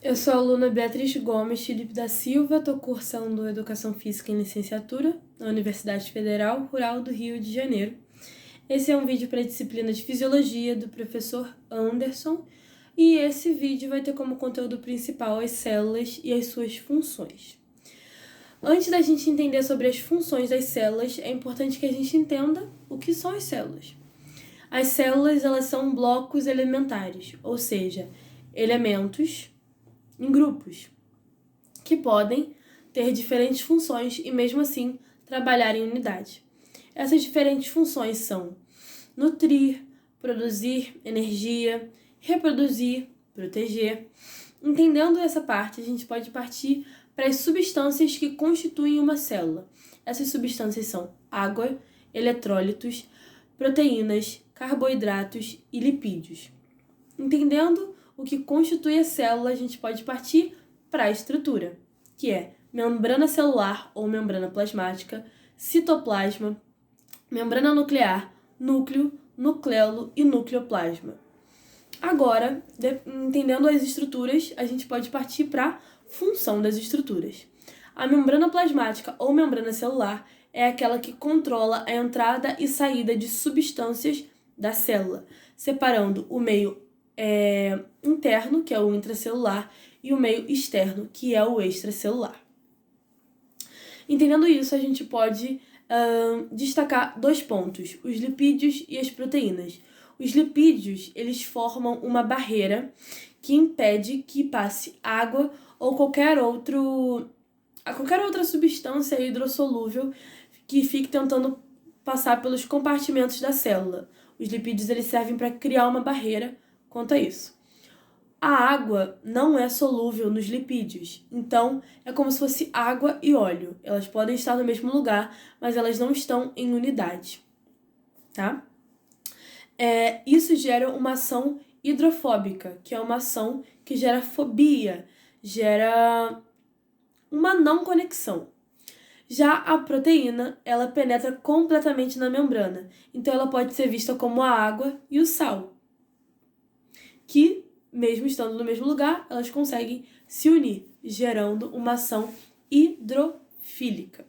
Eu sou a aluna Beatriz Gomes Felipe da Silva, estou cursando Educação Física em Licenciatura na Universidade Federal Rural do Rio de Janeiro. Esse é um vídeo para a disciplina de Fisiologia do professor Anderson e esse vídeo vai ter como conteúdo principal as células e as suas funções. Antes da gente entender sobre as funções das células, é importante que a gente entenda o que são as células. As células, elas são blocos elementares, ou seja, elementos em grupos, que podem ter diferentes funções e, mesmo assim, trabalhar em unidade. Essas diferentes funções são nutrir, produzir energia, reproduzir, proteger. Entendendo essa parte, a gente pode partir para as substâncias que constituem uma célula. Essas substâncias são água, eletrólitos, proteínas, carboidratos e lipídios. Entendendo o que constitui a célula, a gente pode partir para a estrutura, que é membrana celular ou membrana plasmática, citoplasma, membrana nuclear, núcleo, nucleolo e nucleoplasma. Agora, entendendo as estruturas, a gente pode partir para a função das estruturas. A membrana plasmática ou membrana celular é aquela que controla a entrada e saída de substâncias da célula, separando o meio interno, que é o intracelular, e o meio externo, que é o extracelular. Entendendo isso, a gente pode destacar dois pontos, os lipídios e as proteínas. Os lipídios, eles formam uma barreira que impede que passe água ou qualquer outra substância hidrossolúvel que fique tentando passar pelos compartimentos da célula. Os lipídios, eles servem para criar uma barreira quanto a isso. A água não é solúvel nos lipídios, então é como se fosse água e óleo. Elas podem estar no mesmo lugar, mas elas não estão em unidade, tá? Isso gera uma ação hidrofóbica, que é uma ação que gera fobia, gera uma não conexão. Já a proteína, ela penetra completamente na membrana, então ela pode ser vista como a água e o sal, que, mesmo estando no mesmo lugar, elas conseguem se unir, gerando uma ação hidrofílica.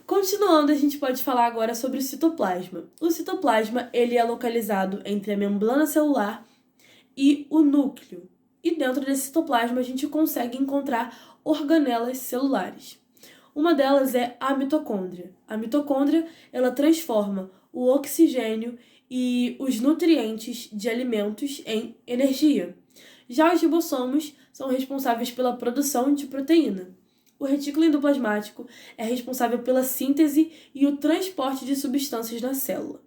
Continuando, a gente pode falar agora sobre o citoplasma. O citoplasma, ele é localizado entre a membrana celular e o núcleo. E dentro desse citoplasma, a gente consegue encontrar organelas celulares. Uma delas é a mitocôndria. A mitocôndria, ela transforma o oxigênio e os nutrientes de alimentos em energia. Já os ribossomos são responsáveis pela produção de proteína. O retículo endoplasmático é responsável pela síntese e o transporte de substâncias na célula.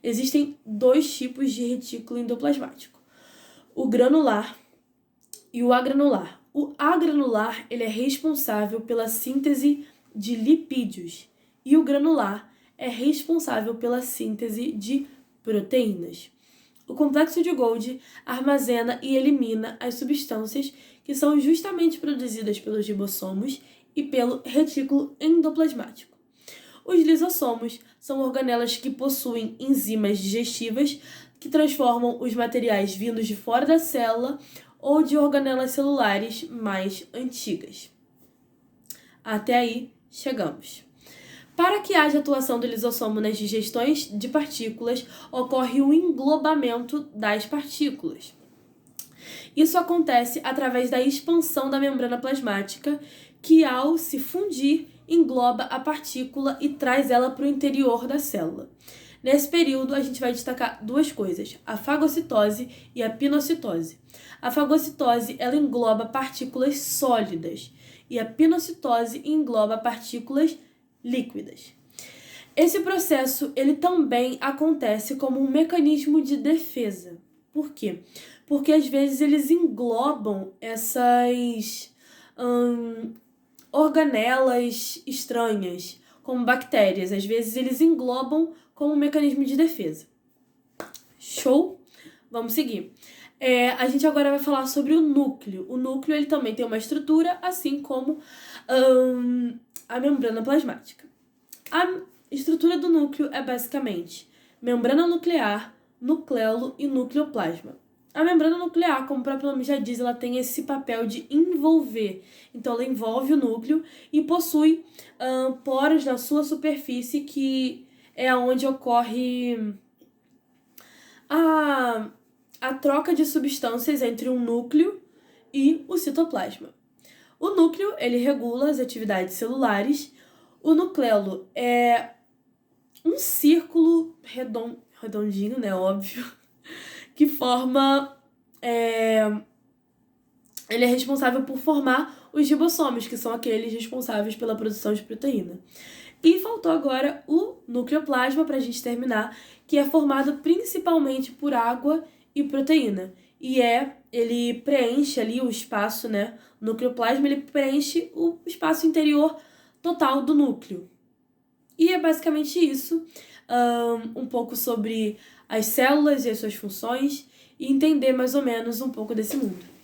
Existem dois tipos de retículo endoplasmático: o granular e o agranular. O agranular, ele é responsável pela síntese de lipídios e o granular é responsável pela síntese de proteínas. O complexo de Golgi armazena e elimina as substâncias que são justamente produzidas pelos ribossomos e pelo retículo endoplasmático. Os lisossomos são organelas que possuem enzimas digestivas que transformam os materiais vindos de fora da célula ou de organelas celulares mais antigas. Até aí, chegamos. Para que haja atuação do lisossomo nas digestões de partículas, ocorre o englobamento das partículas. Isso acontece através da expansão da membrana plasmática, que ao se fundir, engloba a partícula e traz ela para o interior da célula. Nesse período, a gente vai destacar duas coisas, a fagocitose e a pinocitose. A fagocitose, ela engloba partículas sólidas e a pinocitose engloba partículas líquidas. Esse processo, ele também acontece como um mecanismo de defesa. Por quê? Porque às vezes eles englobam essas organelas estranhas, como bactérias. Às vezes eles englobam como um mecanismo de defesa. Show? Vamos seguir. A gente agora vai falar sobre o núcleo. O núcleo, ele também tem uma estrutura, assim como a membrana plasmática. A estrutura do núcleo é basicamente membrana nuclear, nucleolo e nucleoplasma. A membrana nuclear, como o próprio nome já diz, ela tem esse papel de envolver. Então, ela envolve o núcleo e possui poros na sua superfície, que é onde ocorre a troca de substâncias entre um núcleo e o citoplasma. O núcleo, ele regula as atividades celulares. O nucleolo é um círculo redondinho, né, óbvio, que forma... Ele é responsável por formar os ribossomos, que são aqueles responsáveis pela produção de proteína. E faltou agora o nucleoplasma para a gente terminar, que é formado principalmente por água e proteína. E ele preenche ali o espaço, né? O nucleoplasma, ele preenche o espaço interior total do núcleo. E é basicamente isso, um pouco sobre as células e as suas funções, e entender mais ou menos um pouco desse mundo.